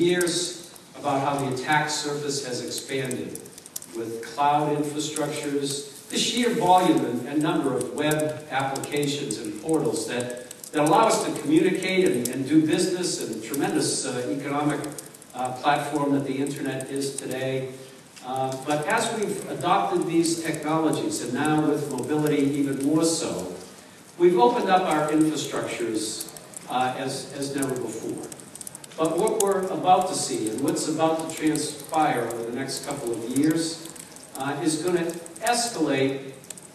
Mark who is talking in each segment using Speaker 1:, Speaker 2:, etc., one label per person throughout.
Speaker 1: years about how the attack surface has expanded with cloud infrastructures, the sheer volume and number of web applications and portals that allow us to communicate and do business, and tremendous economic platform that the internet is today. But as we've adopted these technologies, and now with mobility even more so, we've opened up our infrastructures as never before. But what we're about to see, and what's about to transpire over the next couple of years, is going to escalate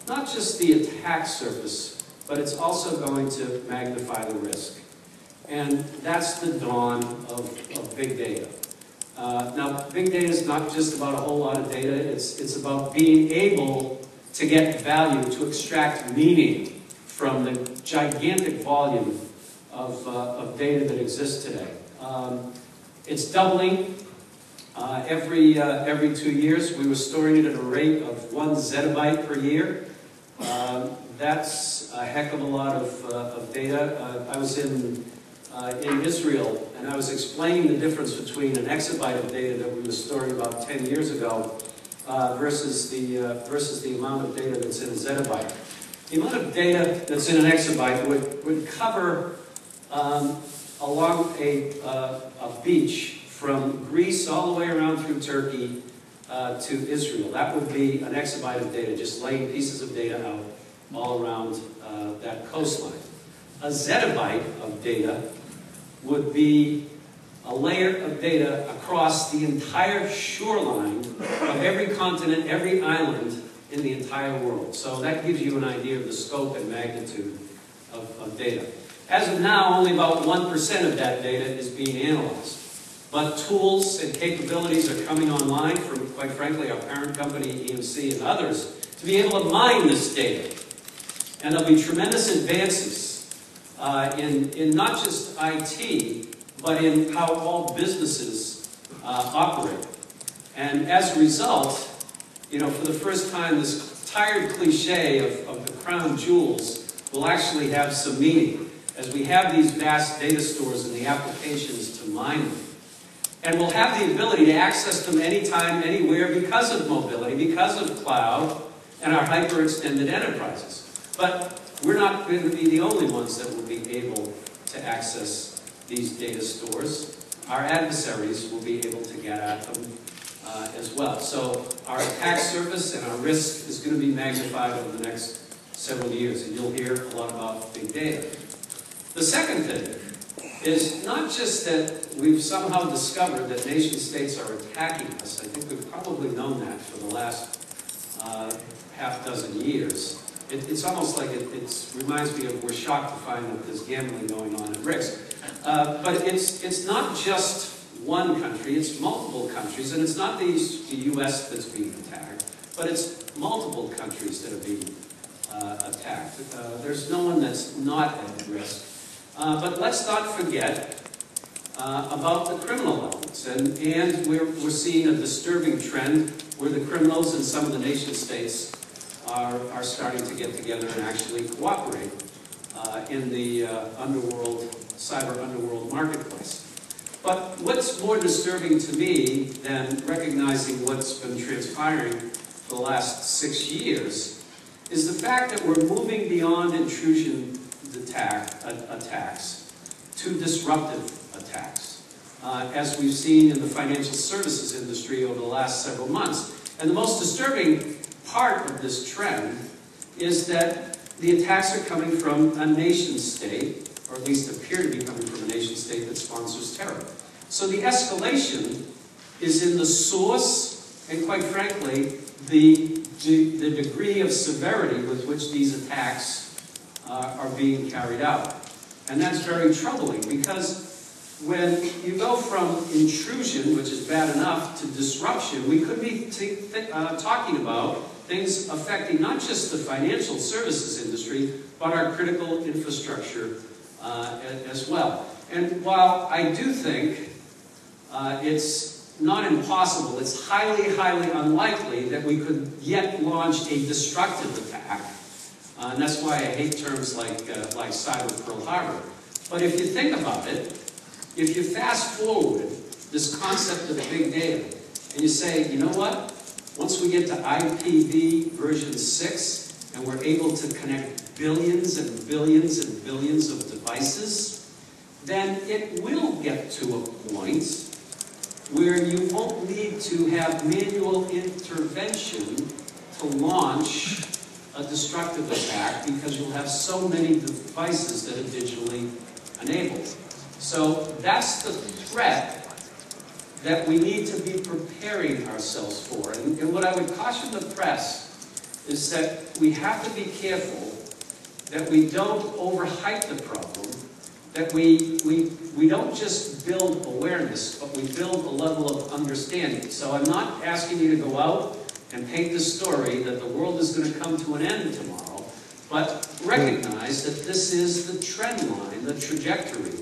Speaker 1: not just the attack surface, but it's also going to magnify the risk. And that's the dawn of big data. Now, big data is not just about a whole lot of data. It's about being able to get value, to extract meaning from the gigantic volume of data that exists today. It's doubling every 2 years. We were storing it at a rate of 1 zettabyte per year. That's a heck of a lot of data. I was in Israel, and I was explaining the difference between an exabyte of data that we were storing about 10 years ago versus the amount of data that's in a zettabyte. The amount of data that's in an exabyte would cover along a beach from Greece all the way around through Turkey to Israel. That would be an exabyte of data, just laying pieces of data out all around that coastline. A zettabyte of data would be a layer of data across the entire shoreline of every continent, every island in the entire world. So that gives you an idea of the scope and magnitude of data. As of now, only about 1% of that data is being analyzed. But tools and capabilities are coming online from, quite frankly, our parent company, EMC, and others, to be able to mine this data. And there'll be tremendous advances in not just IT, but in how all businesses operate. And as a result, you know, for the first time, this tired cliche of the crown jewels will actually have some meaning, as we have these vast data stores and the applications to mine them. And we'll have the ability to access them anytime, anywhere, because of mobility, because of cloud, and our hyper-extended enterprises. But we're not going to be the only ones that will be able to access these data stores. Our adversaries will be able to get at them as well. So our attack surface and our risk is going to be magnified over the next several years, and you'll hear a lot about big data. The second thing is not just that we've somehow discovered that nation states are attacking us. I think we've probably known that for the last half dozen years. It's almost like it reminds me of, we're shocked to find that there's gambling going on at risk. But it's not just one country, it's multiple countries, and it's not the US that's being attacked, but it's multiple countries that are being attacked. There's no one that's not at risk. But let's not forget about the criminal elements. And we're seeing a disturbing trend where the criminals in some of the nation states are starting to get together and actually cooperate in the cyber underworld marketplace. But what's more disturbing to me than recognizing what's been transpiring for the last 6 years is the fact that we're moving beyond intrusion attacks to disruptive attacks, as we've seen in the financial services industry over the last several months. And the most disturbing part of this trend is that the attacks are coming from a nation state, or at least appear to be coming from a nation state that sponsors terror. So the escalation is in the source and, quite frankly, the degree of severity with which these attacks are being carried out. And that's very troubling, because when you go from intrusion, which is bad enough, to disruption, we could be talking about things affecting not just the financial services industry, but our critical infrastructure as well. And while I do think it's not impossible, it's highly, highly unlikely that we could yet launch a destructive attack. And that's why I hate terms like Cyber Pearl Harbor. But if you think about it, if you fast forward this concept of big data. And you say, you know what? Once we get to IPv version 6, and we're able to connect billions and billions and billions of devices, then it will get to a point where you won't need to have manual intervention to launch a destructive attack because you'll have so many devices that are digitally enabled. So that's the threat that we need to be preparing ourselves for. And what I would caution the press is that we have to be careful that we don't overhype the problem, that we don't just build awareness, but we build a level of understanding. So I'm not asking you to go out and paint the story that the world is going to come to an end tomorrow, but recognize that this is the trend line, the trajectory